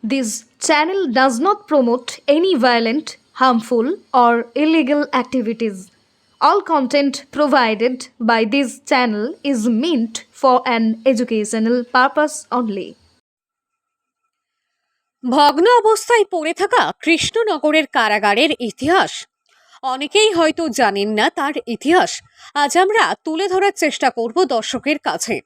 This channel does not promote any violent, harmful, or illegal activities. All content provided by this channel is meant for an educational purpose only. ভগ্ন অবস্থায় পড়ে থাকা কৃষ্ণনগরের কারাগারের ইতিহাস অনেকেই হয়তো জানেন না। তার ইতিহাস আজ আমরা তুলে ধরার চেষ্টা করব দর্শকের কাছে।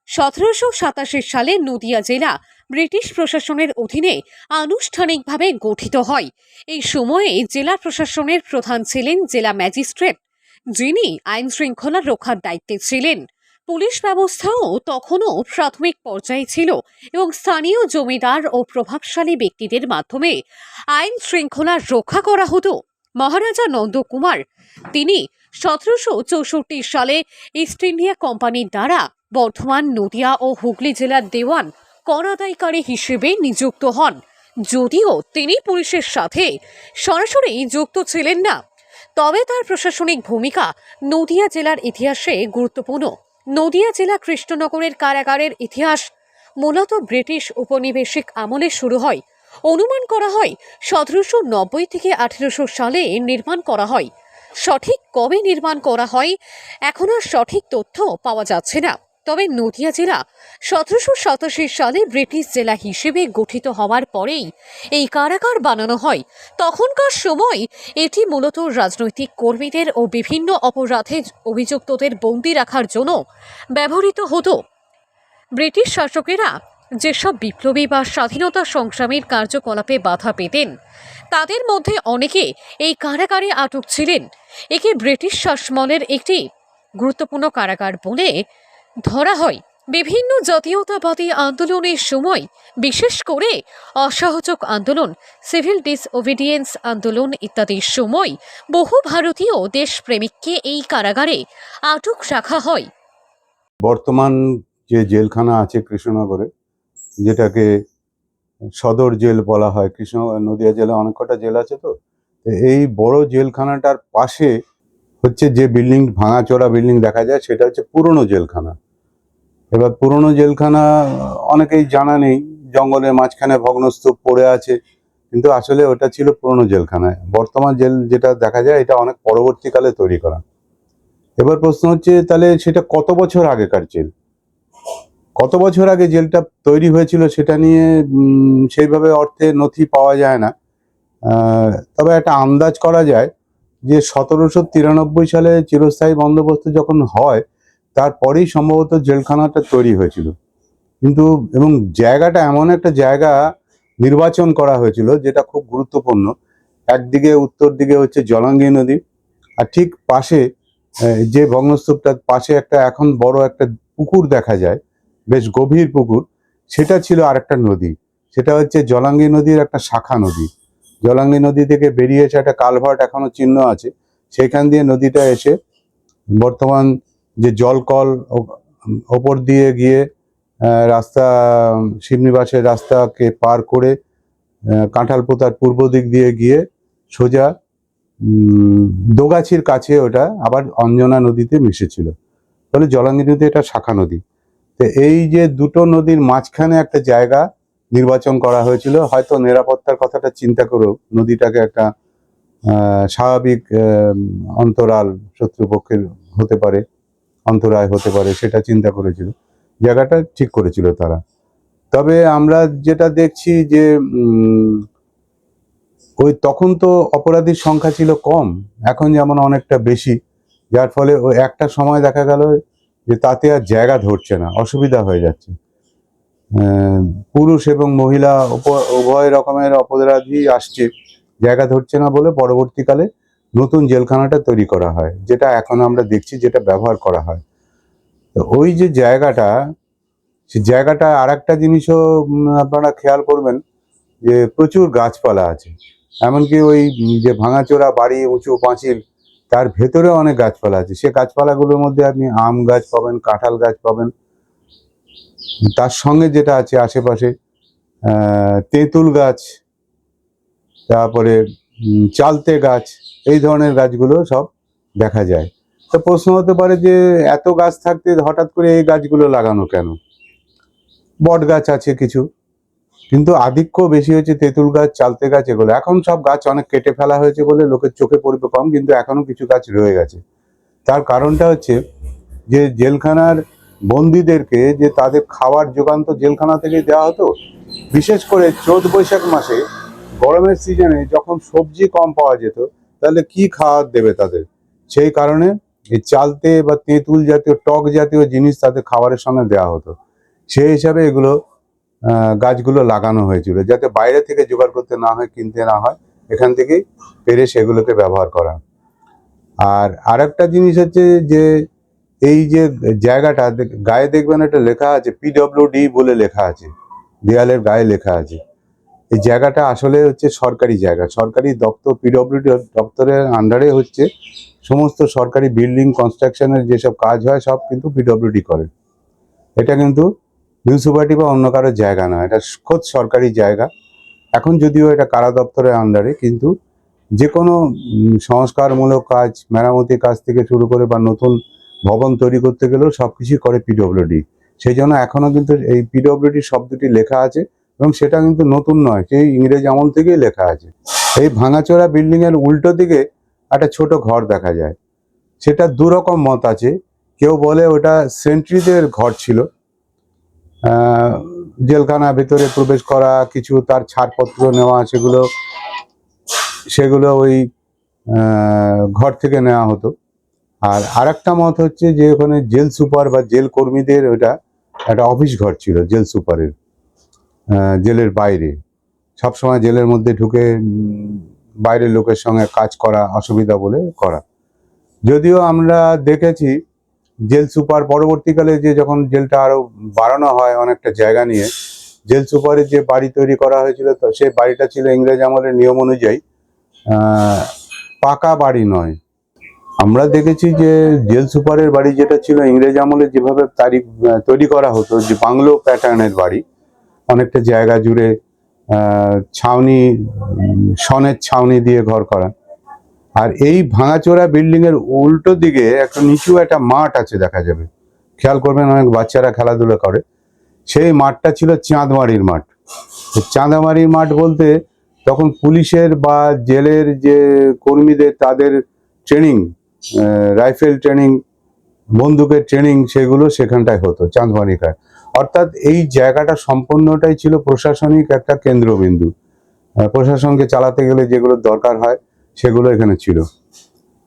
1787 সালে নদিয়া জেলা ব্রিটিশ প্রশাসনের অধীনে আনুষ্ঠানিকভাবে গঠিত হয়। এই সময়ে জেলা প্রশাসনের প্রধান ছিলেন জেলা ম্যাজিস্ট্রেট, যিনি আইন শৃঙ্খলা রক্ষার দায়িত্বে ছিলেন। পুলিশ ব্যবস্থাও তখনও প্রাথমিক পর্যায়ে ছিল এবং স্থানীয় জমিদার ও প্রভাবশালী ব্যক্তিদের মাধ্যমে আইন শৃঙ্খলা রক্ষা করা হতো। মহারাজা নন্দকুমার তিনি 1764 সালে ইস্ট ইন্ডিয়া কোম্পানির দ্বারা বর্ধমান, নদিয়া ও হুগলি জেলার দেওয়ান কর আদায়কারী হিসেবে নিযুক্ত হন। যদিও তিনি পুলিশের সাথে সরাসরি যুক্ত ছিলেন না, তবে তার প্রশাসনিক ভূমিকা নদিয়া জেলার ইতিহাসে গুরুত্বপূর্ণ। নদিয়া জেলা কৃষ্ণনগরের কারাগারের ইতিহাস মূলত ব্রিটিশ উপনিবেশিক আমলে শুরু হয়। অনুমান করা হয় 1790 থেকে 1800 সালে নির্মাণ করা হয়। সঠিক কবে নির্মাণ করা হয় এখন আর সঠিক তথ্য পাওয়া যাচ্ছে না। তবে নদিয়া জেলা 1787 সালে ব্রিটিশ জেলা হিসেবে গঠিত হওয়ার পরেই এই কারাগার বানানো হয়। তখনকার সময় এটি মূলত রাজনৈতিক কর্মীদের ও বিভিন্ন অপরাধে অভিযুক্তদের বন্দী রাখার জন্য ব্যবহৃত হতো। ব্রিটিশ শাসকেরা যেসব বিপ্লবী বা স্বাধীনতা সংগ্রামীর কার্যকলাপে বাধা পেতেন, তাদের মধ্যে অনেকে এই কারাগারে আটক ছিলেন। একে ব্রিটিশ শাসমলের একটি গুরুত্বপূর্ণ কারাগার বলে ধরা হয়। বিভিন্ন জাতীয়তাবাদী আন্দোলনের সময়, বিশেষ করে অসহযোগ আন্দোলন, সিভিল ডিসওবিডিয়েন্স আন্দোলন ইত্যাদির সময় বহু ভারতীয় দেশপ্রেমিককে এই কারাগারে আটক রাখা হয়। বর্তমান যে জেলখানা আছে কৃষ্ণনগরে, যেটাকে সদর জেল বলা হয়, নদিয়া জেলা অনেক কটা জেল আছে, তো এই বড় জেলখানাটার পাশে হচ্ছে যে বিল্ডিং, ভাঙাচোরা বিল্ডিং দেখা যায়, সেটা হচ্ছে পুরনো জেলখানা। এবার পুরনো জেলখানা অনেকেই জানা নেই, জঙ্গলের মাঝখানে ভগ্নস্তূপ পড়ে আছে, কিন্তু আসলে ওটা ছিল পুরনো জেলখানা। বর্তমান জেল যেটা দেখা যায়, এটা অনেক পরবর্তীকালে তৈরি করা। এবার প্রশ্ন হচ্ছে, তাহলে সেটা কত বছর আগেকার জেল, কত বছর আগে জেলটা তৈরি হয়েছিল সেটা নিয়ে সেইভাবে অর্থে নথি পাওয়া যায় না। তবে একটা আন্দাজ করা যায় যে 1793 সালে চিরস্থায়ী বন্দোবস্ত যখন হয়, তারপরেই সম্ভবত জেলখানাটা তৈরি হয়েছিল। কিন্তু এবং জায়গাটা এমন একটা জায়গা নির্বাচন করা হয়েছিল যেটা খুব গুরুত্বপূর্ণ। একদিকে উত্তর দিকে হচ্ছে জলাঙ্গি নদী, আর ঠিক পাশে যে ভগ্নস্তূপটার পাশে একটা এখন বড় একটা পুকুর দেখা যায়, বেশ গভীর পুকুর, সেটা ছিল আরেকটা নদী। সেটা হচ্ছে জলাঙ্গি নদীর একটা শাখা নদী। জলাঙ্গি নদী থেকে বেরিয়েছে একটা কালভার্ট, এখনো চিহ্ন আছে, সেখান দিয়ে নদীটা এসে বর্তমান যে জলকল ওপর দিয়ে গিয়ে রাস্তা, শিবনিবাসের রাস্তাকে পার করে কাঁঠালপোতার পূর্ব দিক দিয়ে গিয়ে সোজা দোগাছির কাছে ওটা আবার অঞ্জনা নদীতে মিশেছিল। তাহলে জলাঙ্গি নদী এটা শাখা নদী। তো এই যে দুটো নদীর মাঝখানে একটা জায়গা নির্বাচন করা হয়েছিল, হয়তো নিরাপত্তার কথাটা চিন্তা করেও নদীটাকে একটা স্বাভাবিক অন্তরাল, শত্রুপক্ষের হতে পারে, অন্তরায় হতে পারে, সেটা চিন্তা করেছিল, জায়গাটা ঠিক করেছিল তারা। তবে আমরা যেটা দেখছি যে ওই তখন তো অপরাধীর সংখ্যা ছিল কম, এখন যেমন অনেকটা বেশি, যার ফলে ওই একটা সময় দেখা গেল যে তাতে আর জায়গা ধরছে না, অসুবিধা হয়ে যাচ্ছে। পুরুষ এবং মহিলা উভয় রকমের অপরাধী আসছে, জায়গা ধরছে না বলে পরবর্তীকালে নতুন জেলখানাটা তৈরি করা হয়, যেটা এখন আমরা দেখছি, যেটা ব্যবহার করা হয়। তো ওই যে জায়গাটা, সে জায়গাটা আর একটা জিনিসও আপনারা খেয়াল করবেন যে প্রচুর গাছপালা আছে। এমনকি ওই যে ভাঙাচোরা বাড়ি, উঁচু পাঁচিল, তার ভেতরে অনেক গাছপালা আছে। সে গাছপালাগুলোর মধ্যে আপনি আম গাছ পাবেন, কাঁঠাল গাছ পাবেন, তার সঙ্গে যেটা আছে আশেপাশে তেঁতুল গাছ, তারপরে চালতে গাছ, এই ধরনের গাছগুলো সব দেখা যায়। তো প্রশ্ন হতে পারে যে এত গাছ থাকতে হঠাৎ করে এই গাছগুলো লাগানো কেন? বট গাছ আছে কিছু, কিন্তু আধিক্য বেশি হচ্ছে তেঁতুল গাছ, চালতে গাছ, এগুলো। এখন সব গাছ অনেক কেটে ফেলা হয়েছে বলে লোকের চোখে পড়বে কম, কিন্তু এখনো কিছু গাছ রয়ে গেছে। তার কারণটা হচ্ছে যে জেলখানার বন্দীদেরকে যে তাদের খাবার যোগান তো জেলখানা থেকে দেওয়া হতো। বিশেষ করে চৈত বৈশাখ মাসে, গরমের সিজনে যখন সবজি কম পাওয়া যেত, তাহলে কি খাবার দেবে তাদের? সেই কারণে এই চালতে বা তেঁতুল জাতীয় টক জাতীয় জিনিস তাদের খাবারের সঙ্গে দেওয়া হতো। সেই হিসাবে এগুলো গাছগুলো লাগানো হয়েছিল, যাতে বাইরে থেকে জোগাড় করতে না হয়, কিনতে না হয়, এখান থেকেই পেরে সেগুলোকে ব্যবহার করা। আর আরেকটা জিনিস হচ্ছে যে এই যে জায়গাটা গায়ে দেখবেন একটা লেখা আছে PWD বলে লেখা আছে, দেয়ালের গায়ে লেখা আছে। এই জায়গাটা আসলে হচ্ছে সরকারি জায়গা, সরকারি দপ্তর। PWD দপ্তরের আন্ডারে হচ্ছে সমস্ত সরকারি বিল্ডিং কনস্ট্রাকশনের যেসব কাজ হয় সব কিন্তু PWD করে। এটা কিন্তু মিউনিসিপালিটি বা অন্য কারোর জায়গা নয়, এটা খোদ সরকারি জায়গা। এখন যদিও এটা কারা দপ্তরের আন্ডারে, কিন্তু যে কোনো সংস্কারমূলক কাজ, মেরামতি কাজ থেকে শুরু করে বা নতুন ভবন তৈরি করতে গেলেও সবকিছুই করে PWD। সেই জন্য এখনো কিন্তু এই PWD শব্দটি লেখা আছে, এবং সেটা কিন্তু নতুন নয়, সেই ইংরেজ আমল থেকেই লেখা আছে। এই ভাঙাচোরা বিল্ডিং এর উল্টো দিকে একটা ছোট ঘর দেখা যায়। সেটা দুরকম মত আছে। কেউ বলে ওটা সেন্ট্রিদের ঘর ছিল, জেলখানা ভেতরে প্রবেশ করা, কিছু তার ছাড়পত্র নেওয়া, সেগুলো ওই ঘর থেকে নেওয়া হতো। আর আরেকটা মত হচ্ছে যে ওখানে জেল সুপার বা জেল কর্মীদের ওটা একটা অফিস ঘর ছিল, জেল সুপারের। জেলের বাইরে সবসময় জেলের মধ্যে ঢুকে বাইরের লোকের সঙ্গে কাজ করা অসুবিধা বলে করা। যদিও আমরা দেখেছি জেল সুপার পরবর্তীকালে যে যখন জেলটা আরো বাড়ানো হয় অনেকটা জায়গা নিয়ে, জেল সুপারের যে বাড়ি তৈরি করা হয়েছিল, তো সেই বাড়িটা ছিল ইংরেজ আমলের নিয়ম অনুযায়ী পাকা বাড়ি নয়। আমরা দেখেছি যে জেল সুপারের বাড়ি যেটা ছিল ইংরেজ আমলে যেভাবে তৈরি করা হতো, যে বাংলো প্যাটার্নের বাড়ি, অনেকটা জায়গা জুড়ে ছাউনি, সনের ছাউনি দিয়ে ঘর করা। আর এই ভাঙাচোরা বিল্ডিং এর উল্টো দিকে একটা নিচু একটা মাঠ আছে, দেখা যাবে, খেয়াল করবেন, অনেক বাচ্চারা খেলাধুলা করে। সেই মাঠটা ছিল চাঁদমারির মাঠ। চাঁদামারির মাঠ বলতে তখন পুলিশের বা জেলের যে কর্মীদের তাদের ট্রেনিং, রাইফেল ট্রেনিং, বন্দুকের ট্রেনিং, সেগুলো সেখানটায় হতো চাঁদমারিকায়। অর্থাৎ এই জায়গাটা সম্পূর্ণটাই ছিল প্রশাসনিক একটা কেন্দ্রবিন্দু। প্রশাসনকে চালাতে গেলে যেগুলো দরকার হয় সেগুলো এখানে ছিল।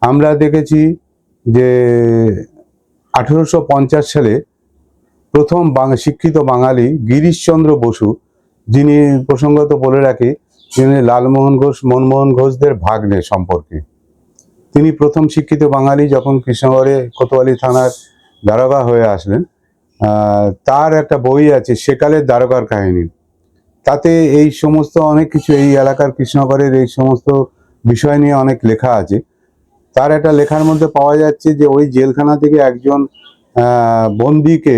আমরা দেখেছি যে 1850 সালে প্রথম শিক্ষিত বাঙালি গিরিশচন্দ্র বসু, যিনি প্রসঙ্গত বলে রাখি, তিনি লালমোহন ঘোষ, মনমোহন ঘোষদের ভাগ্নে সম্পর্কে। তিনি প্রথম শিক্ষিত বাঙালি যখন কৃষ্ণগড়ে কোতোয়ালি থানার দারোগা হয়ে আসলেন। তার একটা বই আছে, সেকালের দারোগার কাহিনী। তাতে এই সমস্ত অনেক কিছু, এই এলাকার কৃষ্ণগড়ের এই সমস্ত বিষয় নিয়ে অনেক লেখা আছে। তার একটা লেখার মধ্যে পাওয়া যাচ্ছে যে ওই জেলখানা থেকে একজন বন্দীকে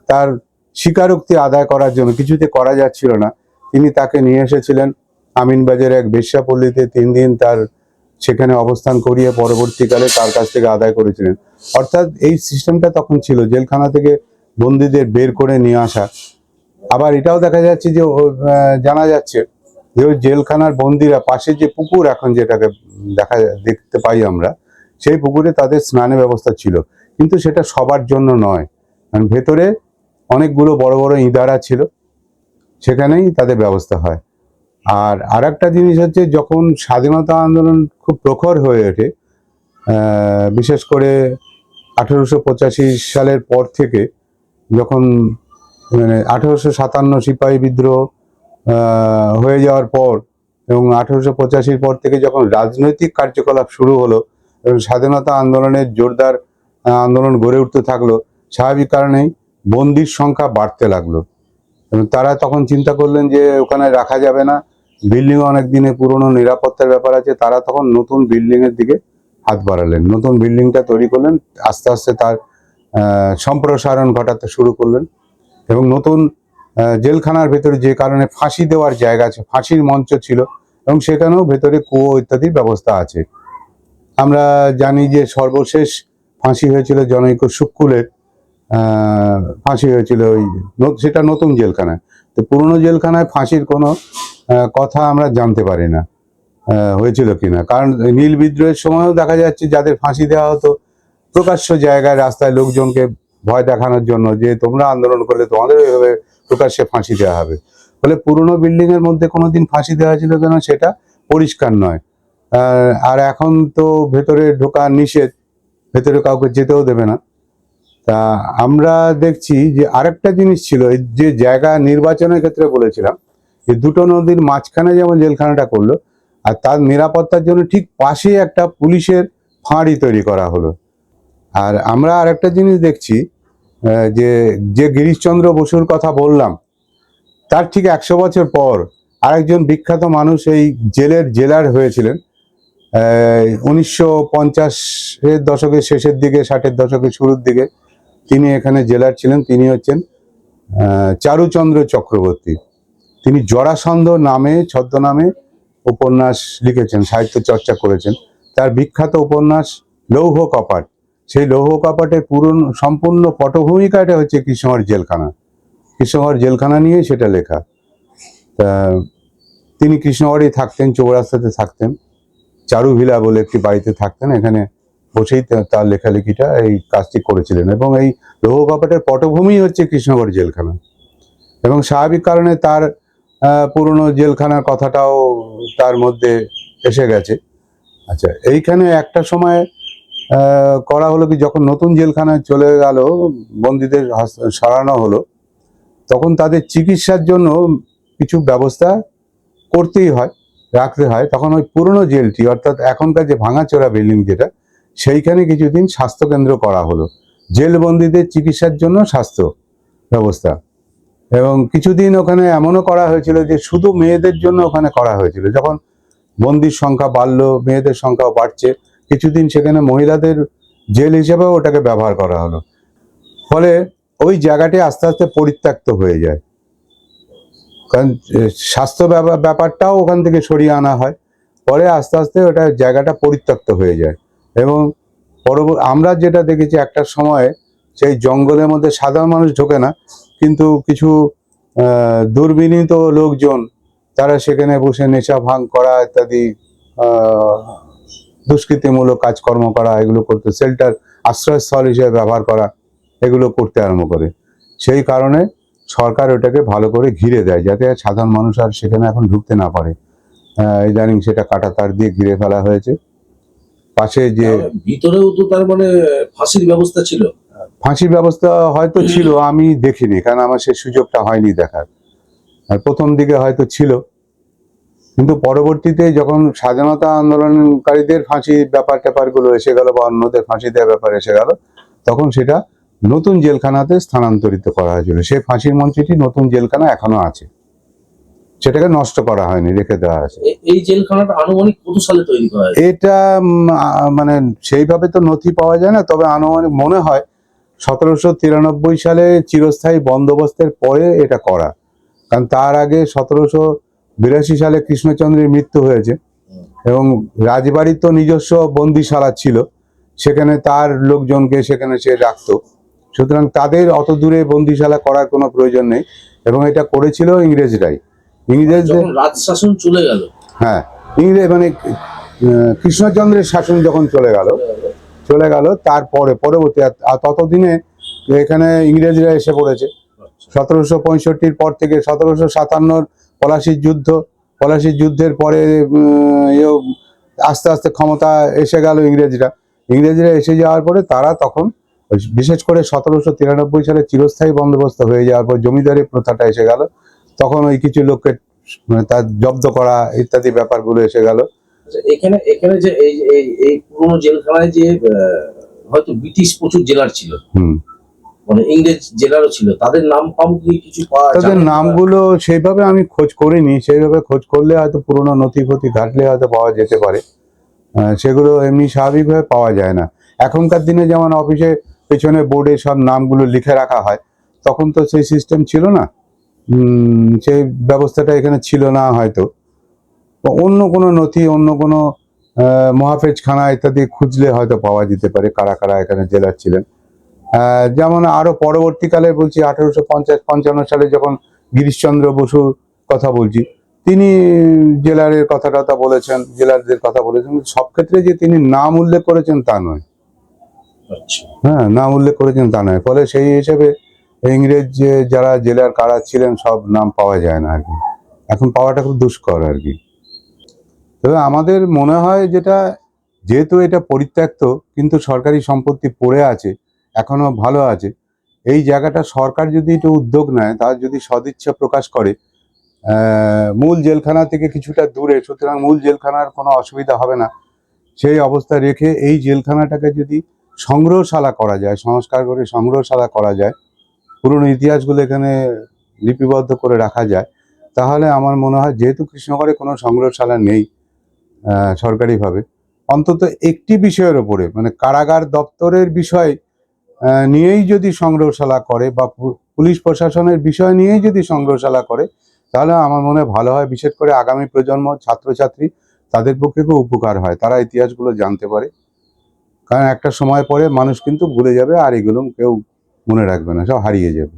তার স্বীকারোক্তি আদায় করার জন্য, কিছুতে করা যাচ্ছিল না, তিনি তাকে নিয়ে এসেছিলেন আমিনবাজারে এক বেশ্যাপল্লীতে। 3 দিন তার সেখানে অবস্থান করিয়ে পরবর্তীকালে তার কাছ থেকে আদায় করেছিলেন। অর্থাৎ এই সিস্টেমটা তখন ছিল, জেলখানা থেকে বন্দীদের বের করে নিয়ে আসা। আবার এটাও দেখা যাচ্ছে যে জানা যাচ্ছে যে ওই জেলখানার বন্দীরা পাশে যে পুকুর এখন যেটাকে দেখতে পাই আমরা, সেই পুকুরে তাদের স্নানের ব্যবস্থা ছিল, কিন্তু সেটা সবার জন্য নয়। কারণ ভেতরে অনেকগুলো বড় বড় ইঁদারা ছিল, সেখানেই তাদের ব্যবস্থা হয়। আর আরেকটা জিনিস হচ্ছে, যখন স্বাধীনতা আন্দোলন খুব প্রখর হয়ে ওঠে, বিশেষ করে 1885 সালের পর থেকে, যখন 1857 সিপাহী বিদ্রোহ হয়ে যাওয়ার পর এবং 1885 পর থেকে যখন রাজনৈতিক কার্যকলাপ শুরু হলো এবং স্বাধীনতা আন্দোলনের জোরদার আন্দোলন গড়ে উঠতে থাকলো, স্বাভাবিক কারণেই বন্দির সংখ্যা বাড়তে লাগলো। এবং তারা তখন চিন্তা করলেন যে ওখানে রাখা যাবে না, বিল্ডিং অনেক দিনে পুরনো, নিরাপত্তার ব্যাপার আছে। তারা তখন নতুন বিল্ডিং এর দিকে হাত বাড়ালেন, নতুন বিল্ডিংটা তৈরি করলেন, আস্তে আস্তে তার সম্প্রসারণ ঘটাতে শুরু করলেন। এবং নতুন জেলখানার ভেতরে যে কারণে ফাঁসি দেওয়ার জায়গা আছে, ফাঁসির মঞ্চ ছিল, এবং সেখানেও ভেতরে কুয়ো ইত্যাদির ব্যবস্থা আছে। আমরা জানি যে সর্বশেষ ফাঁসি হয়েছিল জনৈক শুক্কুলের, ফাঁসি হয়েছিল ওই, সেটা নতুন জেলখানায়। তো তো পুরনো জেলখানায় ফাঁসির কোনো কথা আমরা জানতে পারি না হয়েছিল কিনা, কারণ নীল বিদ্রোহের সময়ও দেখা যাচ্ছে যাদের ফাঁসি দেওয়া হতো প্রকাশ্য জায়গায় রাস্তায় লোকজনকে ভয় দেখানোর জন্য যে তোমরা আন্দোলন করলে তোমাদের এইভাবে প্রকাশ্যে ফাঁসি দেওয়া হবে। ফলে পুরনো বিল্ডিং এর মধ্যে কোনোদিন ফাঁসি দেওয়া ছিল কেন সেটা পরিষ্কার নয়। আর এখন তো ভেতরে ঢোকা নিষেধ, ভেতরে কাউকে যেতেও দেবে না। তা আমরা দেখছি যে আরেকটা জিনিস ছিল, এই যে জায়গা নির্বাচনের ক্ষেত্রে বলেছিলাম যে দুটো নদীর মাঝখানে যেমন জেলখানাটা করলো, আর তার নিরাপত্তার জন্য ঠিক পাশে একটা পুলিশের ফাঁড়ি তৈরি করা হলো। আর আমরা আরেকটা জিনিস দেখছি, যে যে গিরিশচন্দ্র বসুর কথা বললাম তার ঠিক 100 বছর পর আরেকজন বিখ্যাত মানুষ এই জেলার হয়েছিলেন 1950-এর দশকের শেষের দিকে, 60-এর দশকের শুরুর দিকে তিনি এখানে জেলার ছিলেন। তিনি হচ্ছেন চারুচন্দ্র চক্রবর্তী। তিনি জরাসন্ধ নামে ছদ্মনামে উপন্যাস লিখেছেন, সাহিত্য চর্চা করেছেন। তার বিখ্যাত উপন্যাস লৌহ কপাট, সেই লৌহ কপাটের সম্পূর্ণ পটভূমিকাটা হচ্ছে কৃষ্ণগড় জেলখানা। কৃষ্ণগড় জেলখানা নিয়ে সেটা লেখা। তা তিনি কৃষ্ণগড়েই থাকতেন, চৌরাস্তাতে থাকতেন, চারু ভিলা বলে একটি বাড়িতে থাকতেন। এখানে বসেই তার লেখালেখিটা এই কাজটি করেছিলেন, এবং এই লৌহ কপাটের পটভূমি হচ্ছে কৃষ্ণগড় জেলখানা। এবং স্বাভাবিক কারণে তার পুরনো জেলখানার কথাটাও তার মধ্যে এসে গেছে। আচ্ছা, এইখানে একটা সময় করা হলো কি, যখন নতুন জেলখানায় চলে গেল বন্দীদের সরানো হলো, তখন তাদের চিকিৎসার জন্য কিছু ব্যবস্থা করতেই হয়, রাখতে হয়। তখন ওই পুরনো জেলটি, অর্থাৎ এখনকার যে ভাঙাচোরা বিল্ডিং যেটা, সেইখানে কিছুদিন স্বাস্থ্যকেন্দ্র করা হলো, জেল বন্দীদের চিকিৎসার জন্য স্বাস্থ্য ব্যবস্থা। এবং কিছুদিন ওখানে এমনও করা হয়েছিল যে শুধু মেয়েদের জন্য ওখানে করা হয়েছিল। যখন বন্দির সংখ্যা বাড়লো, মেয়েদের সংখ্যাও বাড়ছে, কিছুদিন সেখানে মহিলাদের জেল হিসেবেও ওটাকে ব্যবহার করা হলো। ফলে ওই জায়গাটি আস্তে আস্তে পরিত্যক্ত হয়ে যায়, কারণ স্বাস্থ্য ব্যাপারটাও ওখান থেকে সরিয়ে আনা হয়। পরে আস্তে আস্তে ওটা জায়গাটা পরিত্যক্ত হয়ে যায়। এবং আমরা যেটা দেখেছি, একটা সময় সেই জঙ্গলের মধ্যে সাধারণ মানুষ ঢোকে না, কিন্তু কিছু দুর্বিনীত লোকজন তারা সেখানে বসে নেশা ভাঙ করা ইত্যাদি দুষ্কৃতিমূলক কাজকর্ম করা, এগুলো করতে, শেল্টার আশ্রয়স্থল হিসেবে ব্যবহার করা, এগুলো করতে আরম্ভ করে। সেই কারণে সরকার ওটাকে ভালো করে ঘিরে দেয়, যাতে সাধারণ মানুষ আর সেখানে এখন ঢুকতে না পারে। ইদানিং সেটা কাঁটাতার দিয়ে ঘিরে ফেলা হয়েছে। পাশে যে ভিতরেও তো তার মানে ফাঁসির ব্যবস্থা ছিল। ফাঁসির ব্যবস্থা হয়তো ছিল, আমি দেখিনি, কারণ আমার সে সুযোগটা হয়নি দেখার। আর প্রথম দিকে হয়তো ছিল, কিন্তু পরবর্তীতে যখন স্বাধীনতা আন্দোলনকারীদের ফাঁসির ব্যাপারগুলো এসে গেল, বা অন্যদের ফাঁসি দেওয়ার ব্যাপার এসে গেল, তখন সেটা নতুন জেলখানাতে স্থানান্তরিত করা হয়েছিল। সেই ফাঁসির মঞ্চটি নতুন জেলখানা এখনো আছে, সেটাকে নষ্ট করা হয়নি, রেখে দেওয়া আছে। এই জেলখানাটা আনুমানিক কত সালে তৈরি করা হয়েছে? এটা মানে সেইভাবে তো নথি পাওয়া যায় না, তবে আনুমানিক মনে হয় 1793 সালে চিরস্থায়ী বন্দোবস্তের পরে এটা করা। কারণ তার আগে 1782 সালে কৃষ্ণচন্দ্রের মৃত্যু হয়েছে, এবং রাজবাড়ির তো নিজস্ব বন্দিশালা ছিল, সেখানে তার লোকজনকে সেখানে সে রাখতো। সুতরাং তাদের অত দূরে বন্দিশালা করার কোনো প্রয়োজন নেই, এবং এটা করেছিল ইংরেজরাই। ইংরেজদের রাজ শাসন চলে গেল, হ্যাঁ, ইংরেজ মানে কৃষ্ণচন্দ্রের শাসন যখন চলে গেল তারপরে পরবর্তী, আর ততদিনে এখানে ইংরেজরা এসে পড়েছে। 1765 পর থেকে 1757 পলাশির যুদ্ধের পরে আস্তে আস্তে ক্ষমতা এসে গেল ইংরেজরা এসে যাওয়ার পরে তারা তখন, বিশেষ করে 1793 সালে চিরস্থায়ী বন্দোবস্ত হয়ে যাওয়ার পর জমিদারি প্রথাটা এসে গেল, তখন ওই কিছু লোককে তার জব্দ করা ইত্যাদি ব্যাপারগুলো এসে গেল। এখানে যে এই পুরনো জেলখানায় যে হয়তো ব্রিটিশ প্রচুর জেলার ছিল, মানে ইংরেজ জেলারও ছিল, তাদের নাম ফাম কি কিছু পাওয়া যায়? তাদের নামগুলো সেইভাবে আমি খোঁজ করিনি, সেইভাবে খোঁজ করলে হয়তো পুরনো নথিপতি ঘাটলে হয়তো পাওয়া যেতে পারে। সেগুলো এমনি স্বাভাবিকভাবে পাওয়া যায় না। এখনকার দিনে যেমন অফিসে পেছনে বোর্ডে সব নামগুলো লিখে রাখা হয়, তখন তো সেই সিস্টেম ছিল না, সেই ব্যবস্থাটা এখানে ছিল না। হয়তো অন্য কোনো নথি, অন্য কোনো মহাফেজখানা ইত্যাদি খুঁজলে হয়তো পাওয়া যেতে পারে কারা কারা এখানে জেলার ছিলেন। যেমন আরো পরবর্তীকালে বলছি 1850-55 সালে যখন গিরিশচন্দ্র বসুর কথা বলছি, তিনি জেলারের কথা বলেছেন, জেলারদের কথা বলেছেন, সব ক্ষেত্রে যে তিনি নাম উল্লেখ করেছেন তা নয়। আচ্ছা। হ্যাঁ, নাম উল্লেখ করেছেন তা নয়, ফলে সেই হিসেবে ইংরেজ যে যারা জেলার কারা ছিলেন সব নাম পাওয়া যায় না আর কি, এখন পাওয়াটা খুব দুষ্কর আর কি। তবে আমাদের মনে হয় যেটা, যেহেতু এটা পরিত্যক্ত কিন্তু সরকারি সম্পত্তি পড়ে আছে, এখনো ভালো আছে, এই জায়গাটা সরকার যদি একটু উদ্যোগ নেয়, তার যদি সদিচ্ছা প্রকাশ করে, মূল জেলখানা থেকে কিছুটা দূরে, সুতরাং মূল জেলখানার কোনো অসুবিধা হবে না, সেই অবস্থা রেখে এই জেলখানাটাকে যদি সংগ্রহশালা করা যায়, সংস্কার করে সংগ্রহশালা করা যায়, পুরনো ইতিহাসগুলো এখানে লিপিবদ্ধ করে রাখা যায়, তাহলে আমার মনে হয়, যেহেতু কৃষ্ণগড়ে কোনো সংগ্রহশালা নেই সরকারিভাবে, অন্তত একটি বিষয়ের ওপরে, মানে কারাগার দপ্তরের বিষয় নিয়েই যদি সংগ্রহশালা করে, বা পুলিশ প্রশাসনের বিষয় নিয়েই যদি সংগ্রহশালা করে, তাহলে আমার মনে হয় ভালো হয়। বিশেষ করে আগামী প্রজন্ম, ছাত্রছাত্রী, তাদের পক্ষে খুব উপকার হয়, তারা ইতিহাসগুলো জানতে পারে। কারণ একটা সময় পরে মানুষ কিন্তু ভুলে যাবে, আর এগুলো কেউ মনে রাখবে না, সব হারিয়ে যাবে।